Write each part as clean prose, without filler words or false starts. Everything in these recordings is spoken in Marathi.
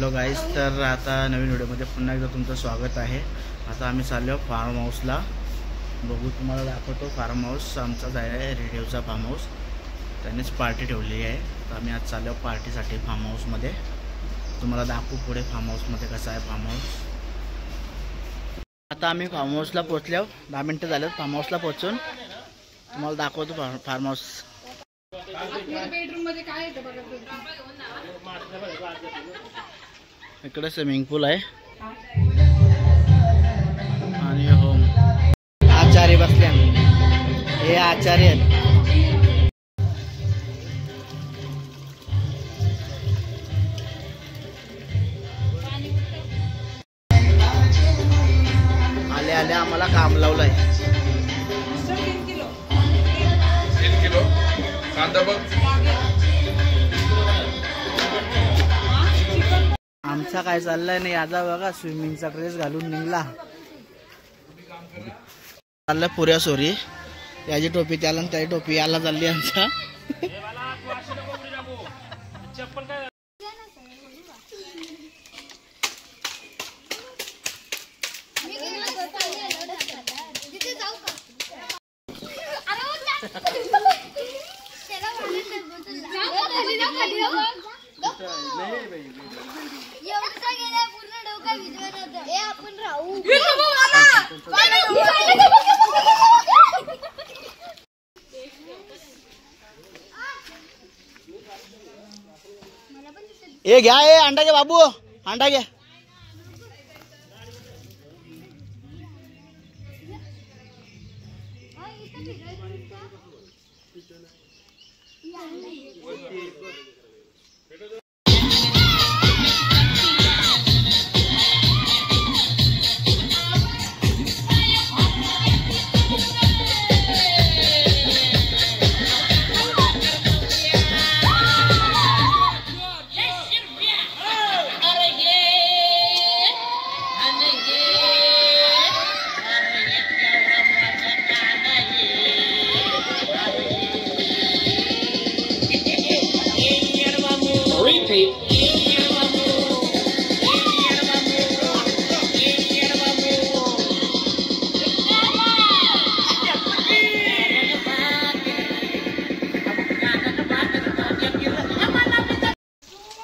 हॅलो गाईस, तर आता नवीन व्हिडिओमध्ये पुन्हा एकदा तुमचं स्वागत आहे। आता आम्ही चाललो फार्म हाऊसला, बघू तुम्हाला दाखवतो। फार्म हाऊस आमचाच आहे, रेडिओचा फार्म हाऊस, त्यांनीच पार्टी ठेवली आहे। तर आम्ही आज चाललो पार्टीसाठी फार्म हाऊसमध्ये, तुम्हाला दाखवू पुढे फार्म हाऊसमध्ये कसं आहे फार्म हाऊस। आता आम्ही फार्म हाऊसला पोहोचलो, 10 मिनिटं झालेत फार्म हाऊसला पोहोचून, तुम्हाला दाखवतो फार्म हाऊस। बेडरूम मध्ये काय आहे बघा, इकडे स्विमिंग पूल आहे आणि होम आचार्य बसले, हे आचार्य आहेत। आले आले आम्हाला काम लावलंय। 3 किलो कांदा बघ। आमचा काय चाललंय नाही, आता बघा स्विमिंगचा ड्रेस घालून निघला, चाललं पुऱ्या सोरी, याची टोपी त्याला त्याची टोपी याला चालली आमचा। ए घ्या, ए अंडा घ्या बाबू, अंडा घ्या।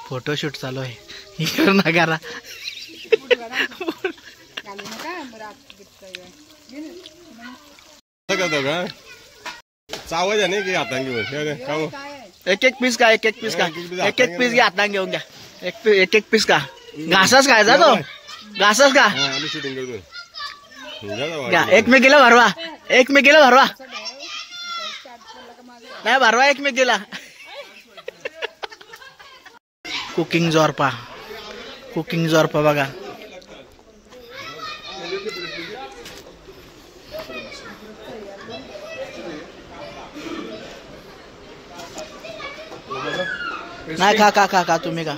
फोटोशूट चालू आहे, इकडे नगारा चावज आहे की हातान घेऊन एक एक पीस का, एक एक पीस का, एक एक पीस घ्या, हातान घेऊन घ्या, एक एक पीस का। घासच खायचा तो, घासच का आम्ही शूटिंग करतो। घ्या, एकमेकीला भरवा, एकमेकीला भरवा, नाही भरवा एकमेकीला। कुकिंग जोरपा, कुकिंग जोरपा बघा। नाही खा खा खा खा, तुम्ही का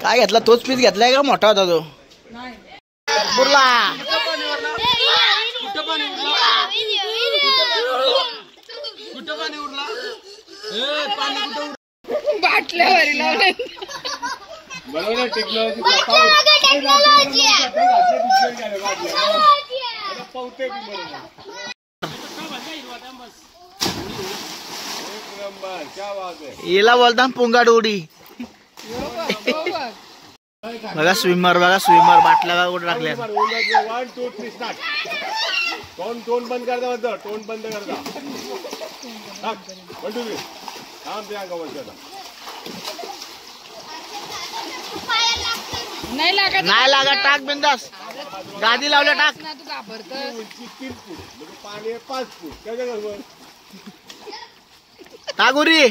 काय घेतला, तोच पीस घेतलाय का मोठा होता तो बुरला। बाटल्यावर लावले बरोबर टेक्नॉलॉजी हिला बोलता पुंगाड उडी। बघा स्विमर, बघा स्विमर, बाटल्या बघा कुठे टाकल्या। 1 2 3 स्टार्ट। टोन बंद कर दे, टोन बंद कर दा। 1 2 3 थांब द्या का वरचा। नाही लागत, नाही लागत, टाक बिंदास, गादी लावल्या टाक। तू घाबरतोय। उंची 3 फूट म्हणजे पाणी 5 फूट काय काय टागुरी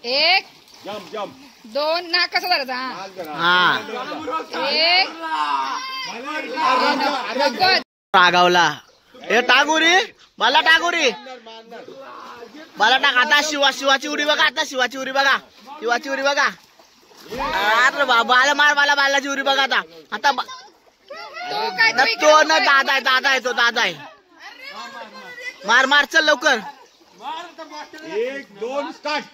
1 जंप जंप 2 ना कसा धरायचा, हा 1 रागावला। हे टागुरी, मला टागुरी, मला टाक। आता शिवाची उडी बघा, आता शिवाची उडी बघा, शिवाची उडी बघा। अरे बाबा, आला मार, मला बालाची उडी बघा आता। आता तो ना दादा आहे, दादा आहे तो, दादा आहे। मार मार, चल लवकर। 1 2 स्टार्ट।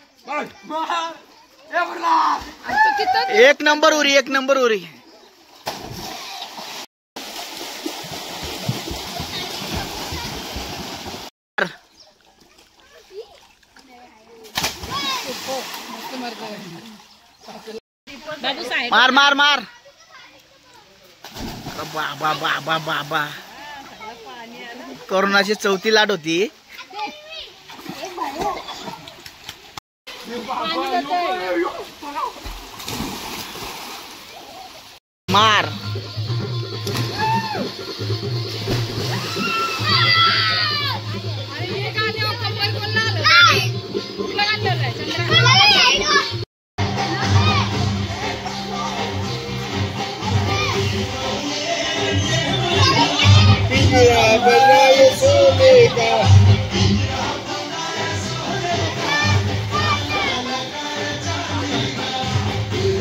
एक नंबर उरी, एक नंबर उरी. मार मार मार. बाबा बाबा बाबा, कोरोनाची 4थी लाट होती. मार.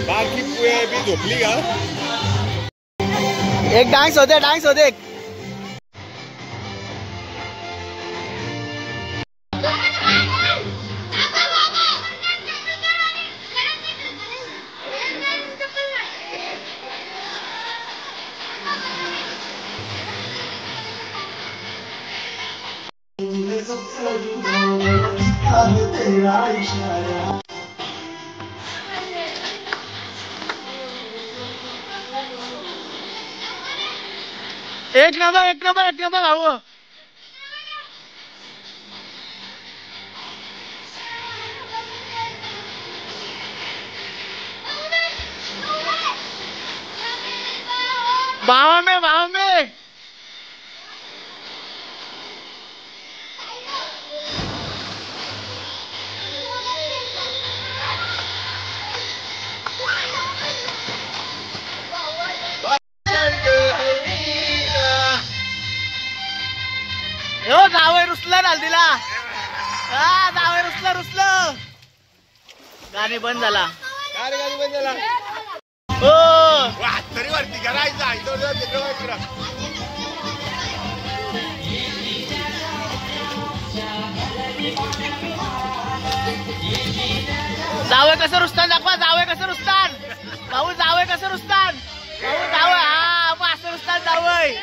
बाकी बी झोपली का? एक डान्स होते, डान्स होते. एक नंबर, एक नंबर, एक नंबर भाऊ. भावा में, भावा में. जावय रुसला नालदीला. हा जावय रुसला रुसलं. गाणी बंद झाला. गाडी बंद झाला. हो तरी वरती करायचा. जावय कसं रुसतान दाखवा. जावय कसं रुसतान भाऊ. जावय कसं रुसतान भाऊ. जावय हा मग असं रुसतान जावय.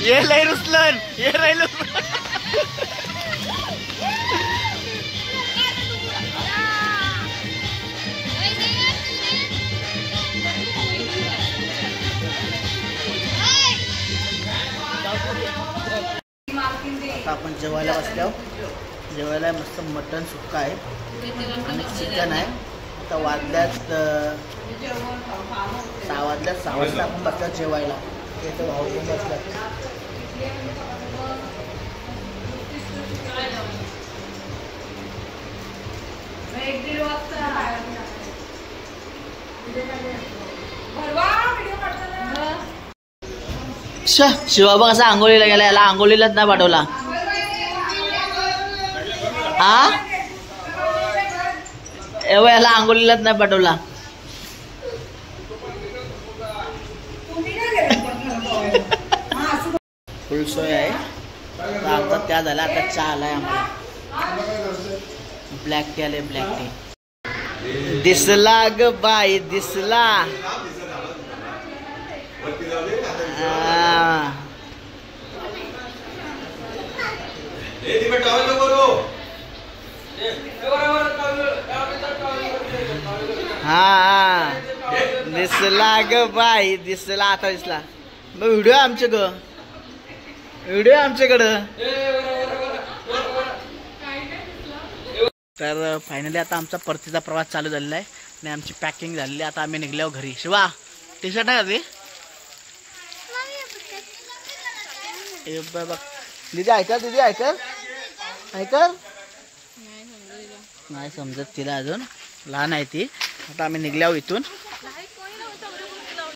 ये लय रुसलन. ये राहिलो. आता आपण जेवायला बसल्यावर. जेवायला मस्त मटन सुक्का आहे आणि चिकन आहे. आता वाजल्यात 6 वाजल्यात. 6 वाजता आपण बसल्यात जेवायला. येतो भाऊ पण बसल्यात. शिवाबा कसा आंघोळीला गेला. याला आंघोळीलाच नाही पाठवला. हा एवढा याला आंघोळीलाच नाही पाठवला. फुल सोय आहे. आता त्या झाला. आता चहा आलाय आम्हाला. ब्लॅक टी आले. Black tea. दिसला ग बाई दिसला. हा दिसला ग बाई दिसला. आता दिसला. मग व्हिडिओ आमच्या ग. व्हिडिओ आमच्याकडं. तर फायनली आता आमचा परतीचा प्रवास चालू झालेला आहे आणि आमची पॅकिंग झालेली. आता आम्ही निघल्यावर घरी. शिवा टी शर्ट आहे का ते बघ. दीदी ऐकर. दीदी ऐकर. ऐकर नाही समजत तिला. अजून लहान आहे ती. आता आम्ही निघल्यावर इथून